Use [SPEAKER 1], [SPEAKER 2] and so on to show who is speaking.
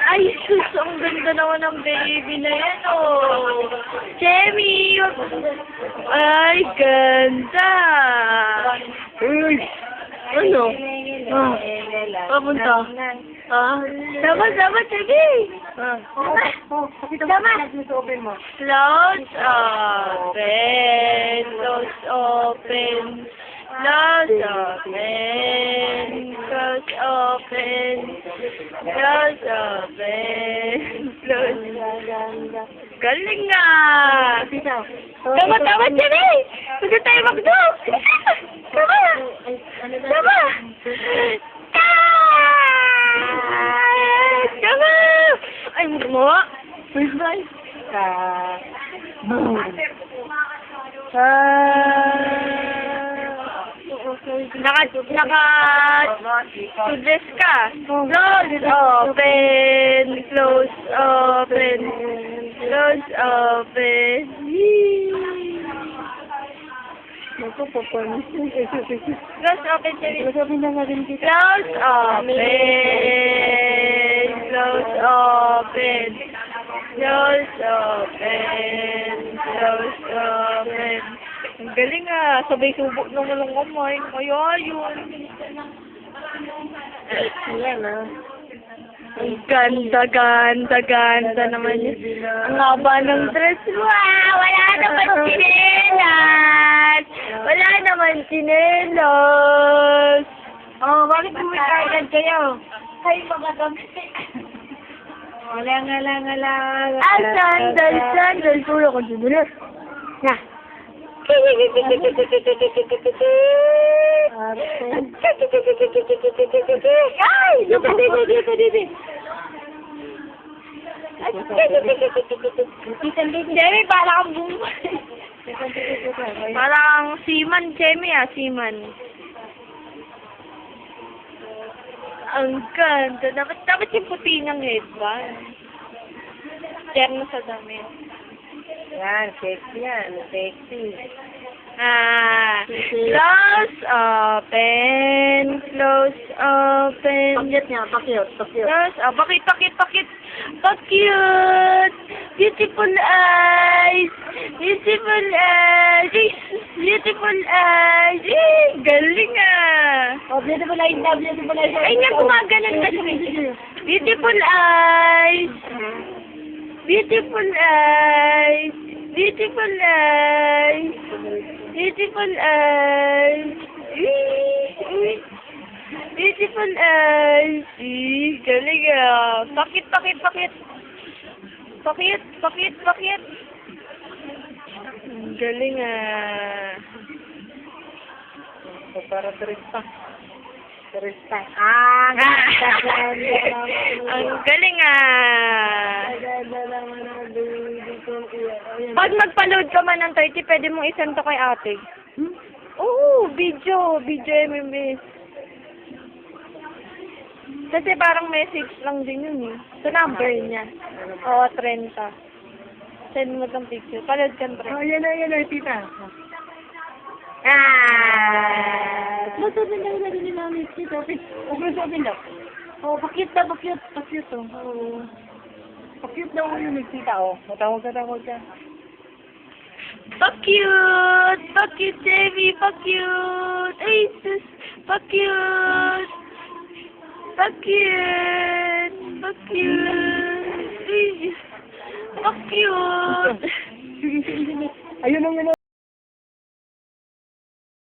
[SPEAKER 1] Ay, sus, ang ganda naman ng baby na yan, oh. Chemi! Ay, ganda! Uy! Ano? Ah, papunta. Ah, sama, Chemi! Ah. Sama! Close open! Close open! Close open! Close open! Close open! Close. Galing nga! Tama, Chemi! Pwede tayo magdo! Tama! Tama! Tama! Ay, mo! First try. Boom! Naka-dress ka. Close open. Close open. Close open. Close open, Chemi. Close open na nga rin kita. Close open. Close open. Close open. Close open. Ang galing ah. Sabay subok ng walang kamay. Kaya yun. Ayan ah. Ang ganda naman yun. Ang haba ng dress. Wow! Wala naman chinelas! Wala naman chinelas! Oh, bakit bumikagad kayo? Ay, mga dami. Wala nga lang. Ah, sandal. Puro ko sinulat. Na. Ay! Chemi, parang parang seaman, Chemi seaman. Ang ganda. Dapat yung puti ng headband. Terno sa damit.
[SPEAKER 2] Yan, sexy yan. Sexy.
[SPEAKER 1] Close open. Close open.
[SPEAKER 2] Pakyut niya, pakyut.
[SPEAKER 1] Close, pakit. Pakyut. Beautiful eyes. Beautiful eyes. Beautiful eyes. Galing ah.
[SPEAKER 2] Oh, beautiful eyes.
[SPEAKER 1] Ay, nga, gumagalan ka siya. Beautiful eyes. Beautiful eyes. Beautiful eyes. Beautiful eyes. Beautiful eyes. Galing ah. Pakit. Galing ah.
[SPEAKER 2] Para turista.
[SPEAKER 1] Ang galing ah. Pag magpa-load ka man ng 30, pwede mong isend to kay ate. Oo, video MMS. Kasi parang message lang din yun eh. Sa number niya. Oo, 30. Send mo ng picture. Paload ka ng 30.
[SPEAKER 2] Oh, yan na, tita.
[SPEAKER 1] Masabing lang na rin nila ang lipstick.
[SPEAKER 2] Open daw. Oh, pakyut. Oh. Pakyut daw yung nagtita, oh. Matawag ka.
[SPEAKER 1] Pakyut, Chemi, pakyut. Ay, sus, pakyut. Pakyut.
[SPEAKER 2] Ayun.